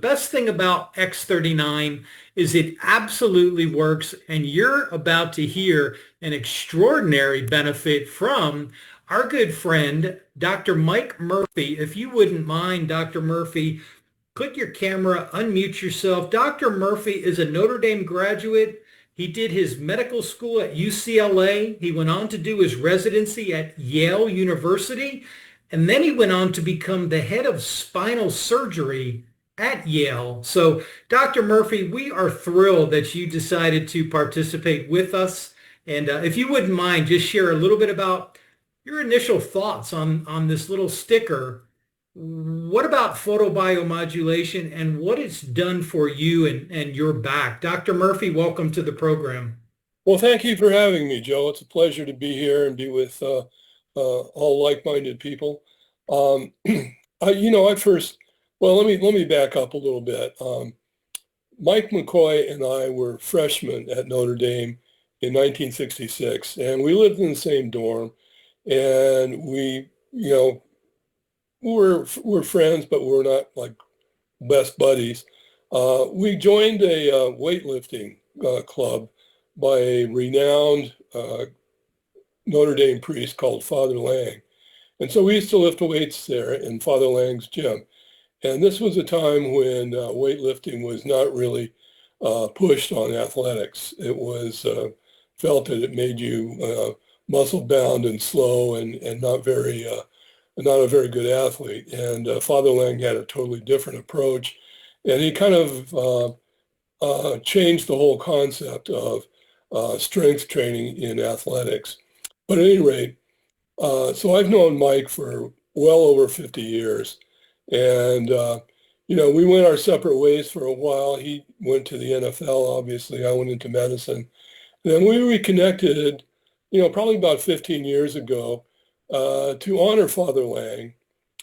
best thing about X39 is it absolutely works, and you're about to hear an extraordinary benefit from our good friend, Dr. Mike Murphy. If you wouldn't mind, Dr. Murphy, click your camera, unmute yourself. Dr. Murphy is a Notre Dame graduate. He did his medical school at UCLA. He went on to do his residency at Yale University. And then he went on to become the head of spinal surgery at Yale. So, Dr. Murphy, we are thrilled that you decided to participate with us. And if you wouldn't mind, just share a little bit about your initial thoughts on this little sticker. What about photobiomodulation and what it's done for you and your back? Dr. Murphy, welcome to the program. Well, thank you for having me, Joe. It's a pleasure to be here and be with all like-minded people. I first, well, let me back up a little bit. Mike McCoy and I were freshmen at Notre Dame in 1966, and we lived in the same dorm, and we're friends, but we're not like best buddies. We joined a weightlifting club by a renowned Notre Dame priest called Father Lang. And so we used to lift weights there in Father Lang's gym. And this was a time when weightlifting was not really pushed on athletics. It was felt that it made you muscle bound and slow and not a very good athlete. And Father Lang had a totally different approach. And he kind of changed the whole concept of strength training in athletics. But at any rate, so I've known Mike for well over 50 years. And, we went our separate ways for a while. He went to the NFL, obviously. I went into medicine. And then we reconnected, probably about 15 years ago to honor Father Lang.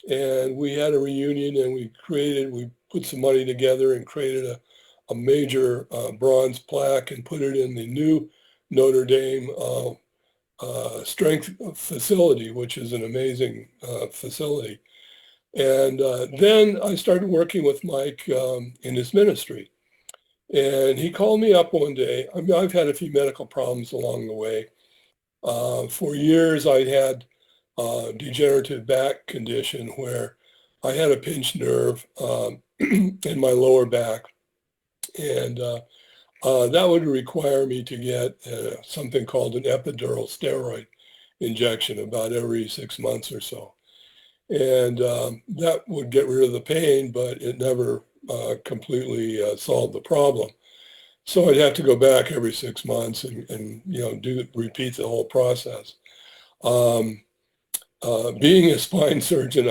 And we had a reunion and we put some money together and created a major bronze plaque and put it in the new Notre Dame strength facility, which is an amazing facility. And then I started working with Mike in his ministry. And he called me up one day. I mean, I've had a few medical problems along the way. For years, I had a degenerative back condition where I had a pinched nerve in my lower back. And that would require me to get something called an epidural steroid injection about every 6 months or so. And that would get rid of the pain, but it never completely solved the problem. So I'd have to go back every 6 months and repeat the whole process. Being a spine surgeon,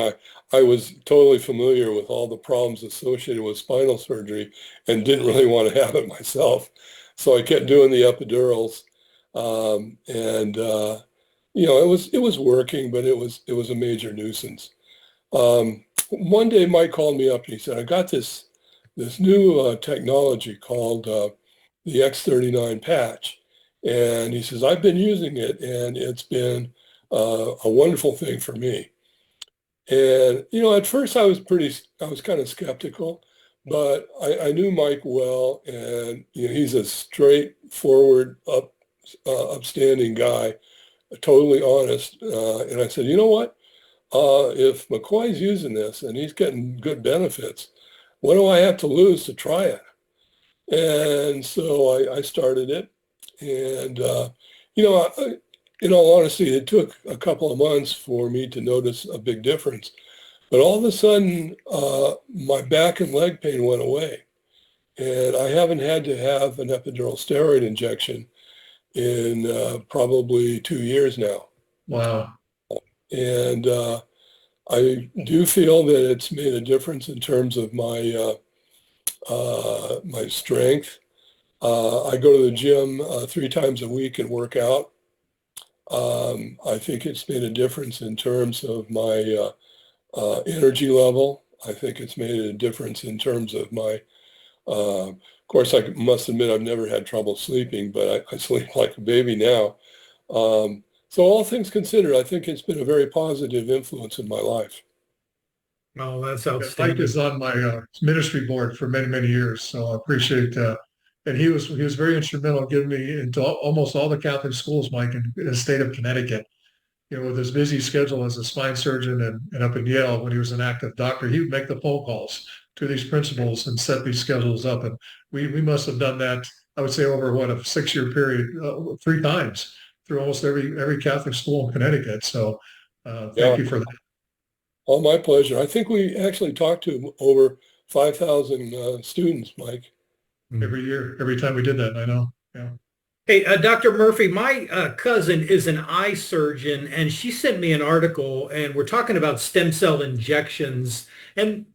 I was totally familiar with all the problems associated with spinal surgery and didn't really want to have it myself. So I kept doing the epidurals. It was working, but it was a major nuisance. One day Mike called me up and he said, I got this new technology called the X39 patch. And he says, I've been using it and it's been a wonderful thing for me. And, at first I was kind of skeptical, but I knew Mike well, and, he's a straightforward, upstanding guy, totally honest. And I said, you know what? If McCoy's using this and he's getting good benefits, what do I have to lose to try it? And so I started it. And, in all honesty, it took a couple of months for me to notice a big difference. But all of a sudden, my back and leg pain went away. And I haven't had to have an epidural steroid injection in probably 2 years now. Wow. And I do feel that it's made a difference in terms of my my strength. I go to the gym 3 times a week and work out. I think it's made a difference in terms of my energy level. I think it's made a difference in terms of my, of course, I must admit I've never had trouble sleeping, but I sleep like a baby now. So all things considered, I think it's been a very positive influence in my life. Oh, that's Yeah, Mike outstanding. is on my ministry board for many, many years, so I appreciate and he was very instrumental in getting me into almost all the Catholic schools, Mike, in the state of Connecticut. With his busy schedule as a spine surgeon and up in Yale when he was an active doctor, he would make the phone calls to these principals and set these schedules up. And we must have done that, I would say, over what, a 6-year period, 3 times through almost every Catholic school in Connecticut. So thank Yeah. you for that. All my pleasure. I think we actually talked to over 5,000 students, Mike. Every year, every time we did that, I know. Yeah. Hey, Dr. Murphy, my cousin is an eye surgeon, and she sent me an article, and we're talking about stem cell injections and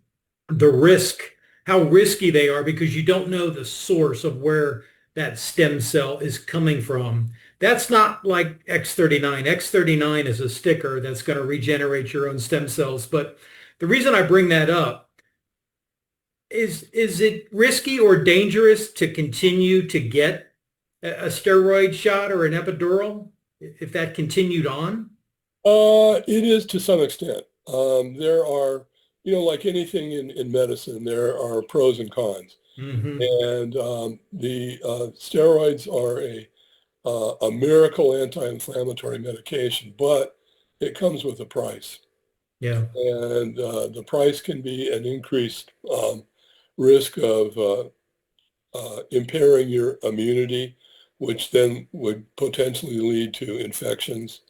the risk, how risky they are because you don't know the source of where that stem cell is coming from. That's not like X39. X39 is a sticker that's going to regenerate your own stem cells. But the reason I bring that up is it risky or dangerous to continue to get a steroid shot or an epidural if that continued on? It is to some extent. There are, like anything in medicine, there are pros and cons. Hmm. And the steroids are a miracle anti-inflammatory medication, but it comes with a price. Yeah. And the price can be an increased risk of impairing your immunity, which then would potentially lead to infections.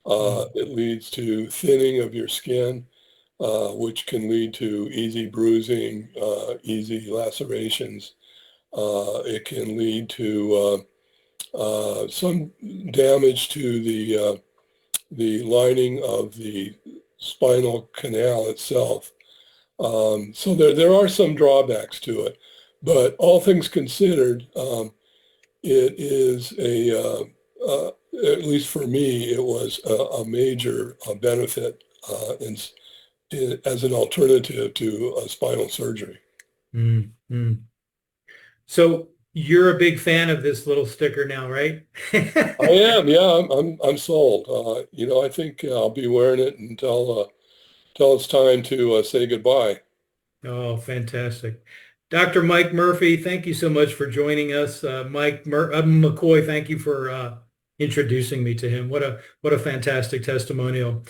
It leads to thinning of your skin, which can lead to easy bruising, easy lacerations. It can lead to some damage to the lining of the spinal canal itself. So there are some drawbacks to it, but all things considered, it is at least for me, it was a major benefit as an alternative to spinal surgery. Mm-hmm. So you're a big fan of this little sticker now, right? I am, yeah, I'm sold. I think I'll be wearing it until it's time to say goodbye. Oh, fantastic. Dr. Mike Murphy, thank you so much for joining us. McCoy, thank you for introducing me to him. What a fantastic testimonial.